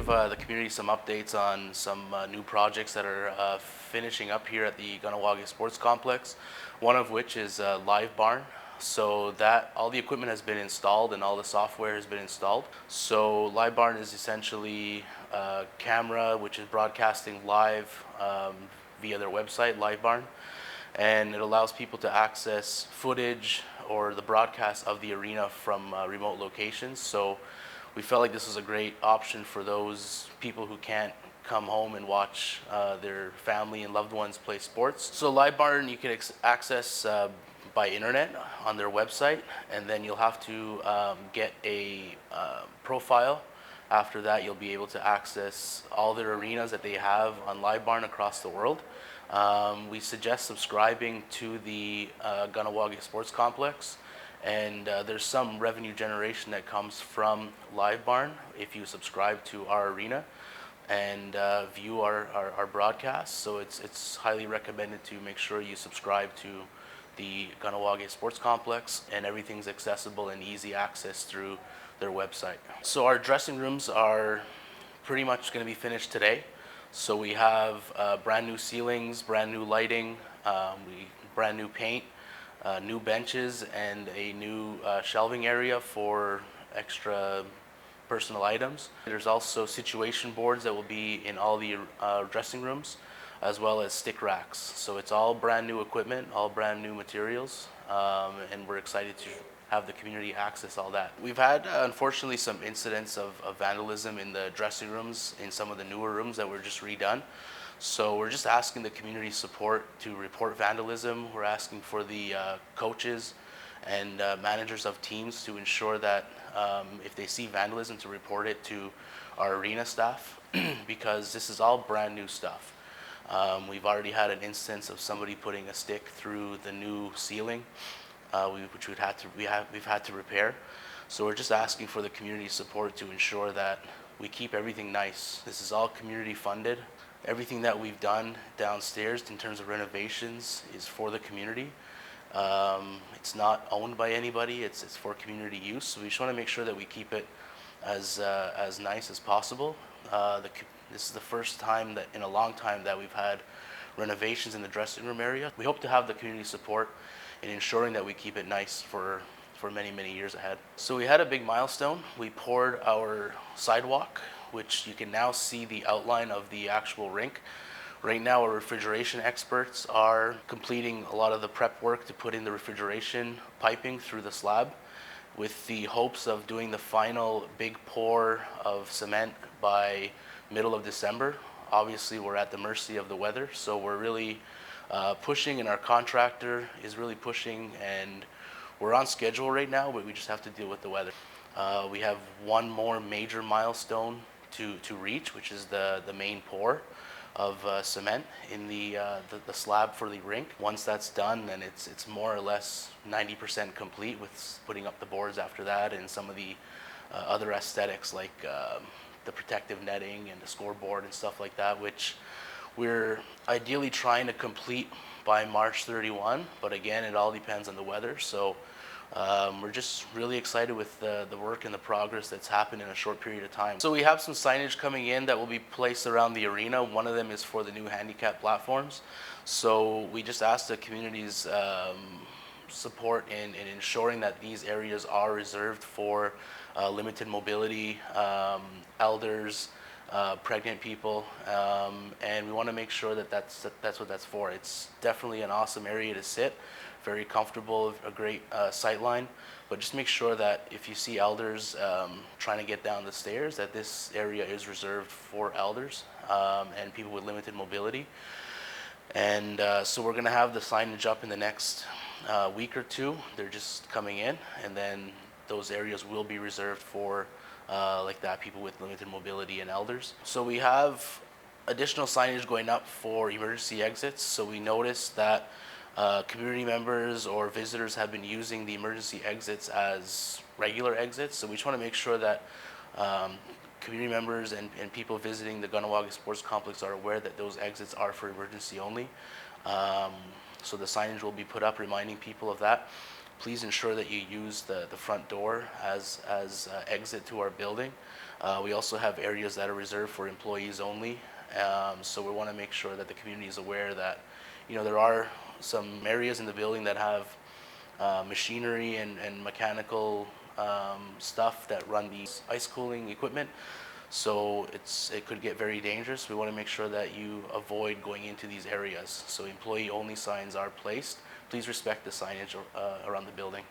the community some updates on some new projects that are finishing up here at the Kahnawà Sports Complex, one of which is Live Barn. So that all the equipment has been installed and all the software has been installed. So Live Barn is essentially a camera which is broadcasting live via their website, Live Barn, and it allows people to access footage or the broadcast of the arena from remote locations. So we felt like this was a great option for those people who can't come home and watch their family and loved ones play sports. So Live Barn you can access by internet on their website, and then you'll have to get a profile. After that, you'll be able to access all their arenas that they have on Live Barn across the world. We suggest subscribing to the Kahnawà Sports Complex, and there's some revenue generation that comes from Live Barn if you subscribe to our arena and view our broadcasts. So it's highly recommended to make sure you subscribe to the Kahnawà Sports Complex, and everything's accessible and easy access through their website. So our dressing rooms are pretty much going to be finished today. So we have brand new ceilings, brand new lighting, brand new paint, new benches, and a new shelving area for extra personal items. There's also situation boards that will be in all the dressing rooms, as well as stick racks. So it's all brand new equipment, all brand new materials, and we're excited to have the community access all that. We've had, unfortunately, some incidents of vandalism in the dressing rooms in some of the newer rooms that were just redone. So we're just asking the community support to report vandalism. We're asking for the coaches and managers of teams to ensure that if they see vandalism, to report it to our arena staff because this is all brand new stuff. We've already had an instance of somebody putting a stick through the new ceiling, which we've had to repair. So we're just asking for the community support to ensure that we keep everything nice. This is all community funded. Everything that we've done downstairs in terms of renovations is for the community. It's not owned by anybody. It's for community use. So we just want to make sure that we keep it as nice as possible. This is the first time that in a long time that we've had renovations in the dressing room area. We hope to have the community support in ensuring that we keep it nice for many, many years ahead. So we had a big milestone. We poured our sidewalk, which you can now see the outline of the actual rink. Right now, our refrigeration experts are completing a lot of the prep work to put in the refrigeration piping through the slab, with the hopes of doing the final big pour of cement by middle of December. Obviously, we're at the mercy of the weather, so we're really pushing, and our contractor is really pushing, and we're on schedule right now, but we just have to deal with the weather. We have one more major milestone to reach, which is the main pour of cement in the slab for the rink. Once that's done, then it's more or less 90% complete, with putting up the boards after that and some of the other aesthetics like the protective netting and the scoreboard and stuff like that, which we're ideally trying to complete by March 31, but again, it all depends on the weather. So we're just really excited with the work and the progress that's happened in a short period of time. So we have some signage coming in that will be placed around the arena. One of them is for the new handicap platforms. So we just asked the community's support in ensuring that these areas are reserved for limited mobility, elders, pregnant people, and we want to make sure that that's what that's for. It's definitely an awesome area to sit, very comfortable, a great sight line, but just make sure that if you see elders trying to get down the stairs, that this area is reserved for elders and people with limited mobility. And so we're going to have the signage up in the next week or two. They're just coming in, and then those areas will be reserved for like that, people with limited mobility and elders. So we have additional signage going up for emergency exits. So we noticed that community members or visitors have been using the emergency exits as regular exits. So we just want to make sure that community members and people visiting the Kahnawà Sports Complex are aware that those exits are for emergency only. So the signage will be put up reminding people of that. please ensure that you use the front door as exit to our building. We also have areas that are reserved for employees only. So we want to make sure that the community is aware that, there are some areas in the building that have machinery and mechanical stuff that run the ice cooling equipment. So it could get very dangerous. We want to make sure that you avoid going into these areas. So employee only signs are placed. Please respect the signage around the building.